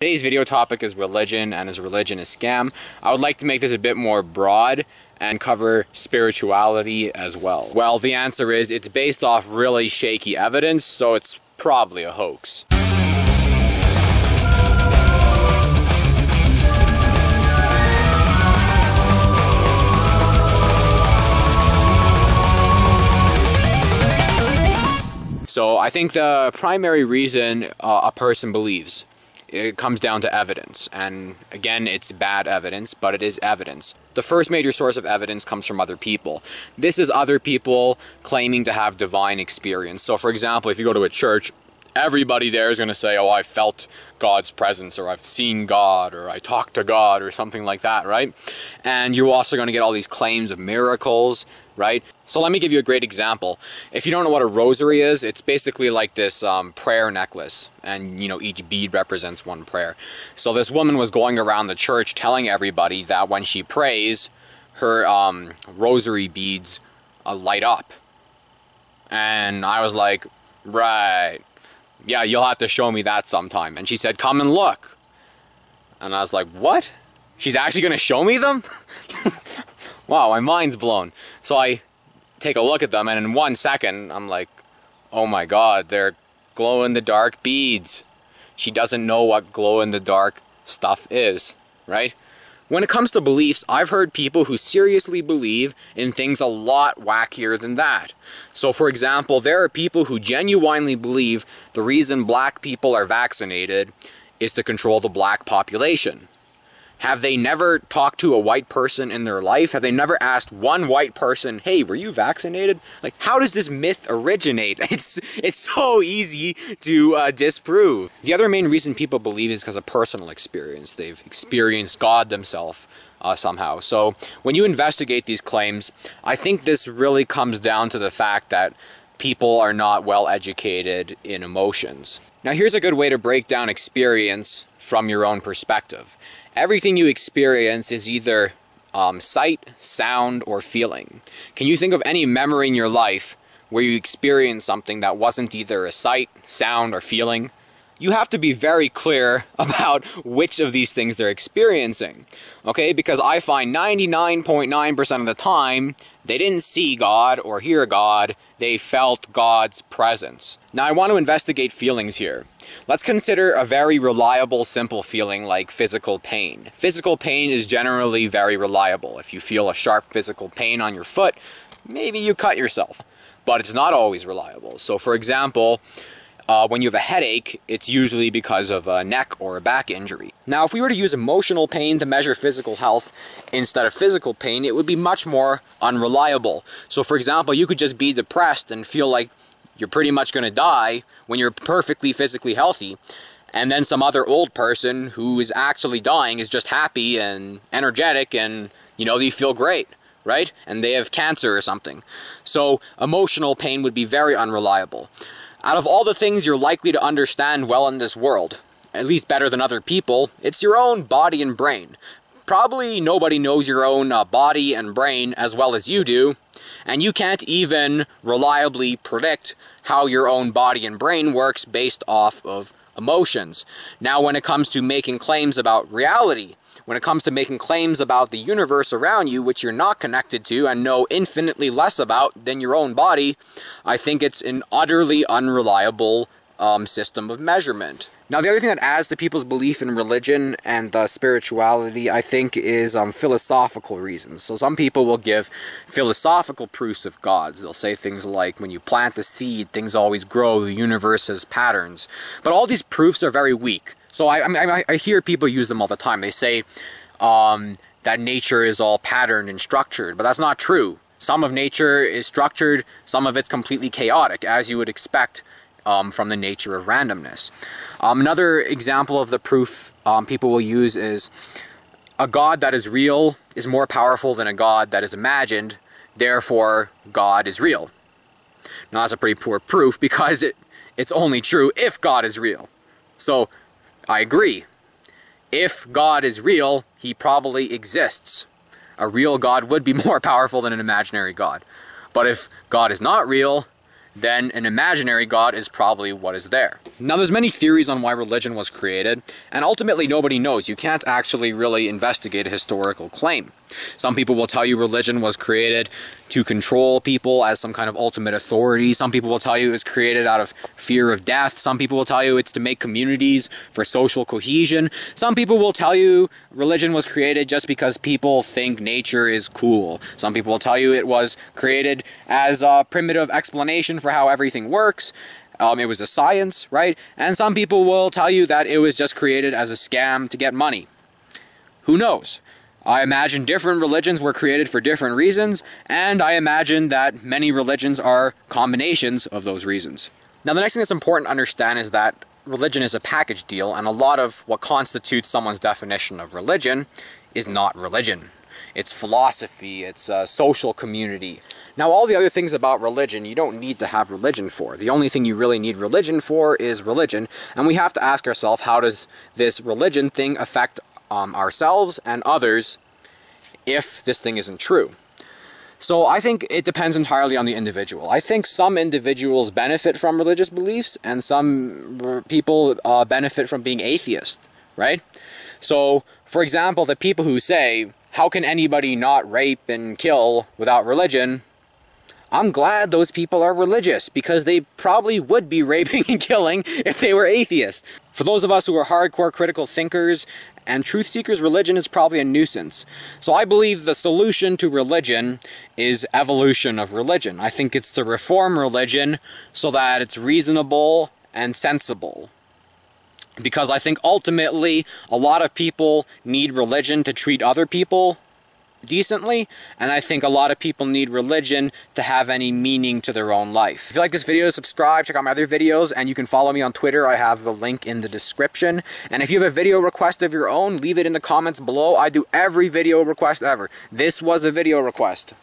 Today's video topic is religion, and is religion a scam? I would like to make this a bit more broad and cover spirituality as well. Well, the answer is it's based off really shaky evidence, so it's probably a hoax. So I think the primary reason a person believes, it comes down to evidence, and again, it's bad evidence, but it is evidence. The first major source of evidence comes from other people. This is other people claiming to have divine experience. So for example, if you go to a church, everybody there is going to say, oh, I felt God's presence, or I've seen God, or I talked to God, or something like that, right? And you're also going to get all these claims of miracles, right? So let me give you a great example. If you don't know what a rosary is, it's basically like this prayer necklace, and you know, each bead represents one prayer. So this woman was going around the church telling everybody that when she prays, her rosary beads light up. And I was like, right, yeah, you'll have to show me that sometime. And she said, come and look. And I was like, what? She's actually going to show me them? Wow, my mind's blown. So I take a look at them, and in 1 second, I'm like, oh my God, they're glow-in-the-dark beads. She doesn't know what glow-in-the-dark stuff is, right? When it comes to beliefs, I've heard people who seriously believe in things a lot wackier than that. So for example, there are people who genuinely believe the reason black people are vaccinated is to control the black population. Have they never talked to a white person in their life? Have they never asked one white person, hey, were you vaccinated? Like, how does this myth originate? It's so easy to disprove. The other main reason people believe is because of personal experience. They've experienced God themselves somehow. So when you investigate these claims, I think this really comes down to the fact that people are not well educated in emotions. Now here's a good way to break down experience from your own perspective. Everything you experience is either sight, sound, or feeling. Can you think of any memory in your life where you experienced something that wasn't either a sight, sound, or feeling? You have to be very clear about which of these things they're experiencing, okay? Because I find 99.9% of the time, they didn't see God or hear God, they felt God's presence. Now I want to investigate feelings here. Let's consider a very reliable, simple feeling like physical pain. Physical pain is generally very reliable. If you feel a sharp physical pain on your foot, maybe you cut yourself, but it's not always reliable. So for example, when you have a headache, it's usually because of a neck or a back injury. Now, if we were to use emotional pain to measure physical health instead of physical pain, it would be much more unreliable. So, for example, you could just be depressed and feel like you're pretty much going to die when you're perfectly physically healthy. And then some other old person who is actually dying is just happy and energetic and, you know, they feel great, right? And they have cancer or something. So, emotional pain would be very unreliable. Out of all the things you're likely to understand well in this world, at least better than other people, it's your own body and brain. Probably nobody knows your own body and brain as well as you do, and you can't even reliably predict how your own body and brain works based off of emotions. Now, when it comes to making claims about reality, when it comes to making claims about the universe around you, which you're not connected to and know infinitely less about than your own body, I think it's an utterly unreliable system of measurement. Now, the other thing that adds to people's belief in religion and spirituality, I think, is philosophical reasons. So some people will give philosophical proofs of gods. They'll say things like, when you plant the seed, things always grow, the universe has patterns. But all these proofs are very weak. So I hear people use them all the time. They say that nature is all patterned and structured, but that's not true. Some of nature is structured, some of it's completely chaotic, as you would expect from the nature of randomness. Another example of the proof people will use is a God that is real is more powerful than a God that is imagined, therefore God is real. Now that's a pretty poor proof because it's only true if God is real. So I agree. If God is real, he probably exists. A real God would be more powerful than an imaginary God. But if God is not real, then an imaginary God is probably what is there. Now, there's many theories on why religion was created, and ultimately nobody knows. You can't actually really investigate a historical claim. Some people will tell you religion was created to control people as some kind of ultimate authority. Some people will tell you it was created out of fear of death. Some people will tell you it's to make communities for social cohesion. Some people will tell you religion was created just because people think nature is cool. Some people will tell you it was created as a primitive explanation for how everything works. It was a science, right? And some people will tell you that it was just created as a scam to get money. Who knows? I imagine different religions were created for different reasons, and I imagine that many religions are combinations of those reasons. Now, the next thing that's important to understand is that religion is a package deal, and a lot of what constitutes someone's definition of religion is not religion. It's philosophy, it's a social community. Now, all the other things about religion, you don't need to have religion for. The only thing you really need religion for is religion, and we have to ask ourselves, how does this religion thing affect ourselves and others if this thing isn't true? So I think it depends entirely on the individual. I think some individuals benefit from religious beliefs and some people benefit from being atheist, right? So, for example, the people who say, how can anybody not rape and kill without religion? I'm glad those people are religious, because they probably would be raping and killing if they were atheists. For those of us who are hardcore critical thinkers and truth seekers, religion is probably a nuisance. So I believe the solution to religion is evolution of religion. I think it's to reform religion so that it's reasonable and sensible. Because I think ultimately a lot of people need religion to treat other people decently, and I think a lot of people need religion to have any meaning to their own life. If you like this video, subscribe, check out my other videos, and you can follow me on Twitter. I have the link in the description. And if you have a video request of your own, leave it in the comments below. I do every video request ever. This was a video request.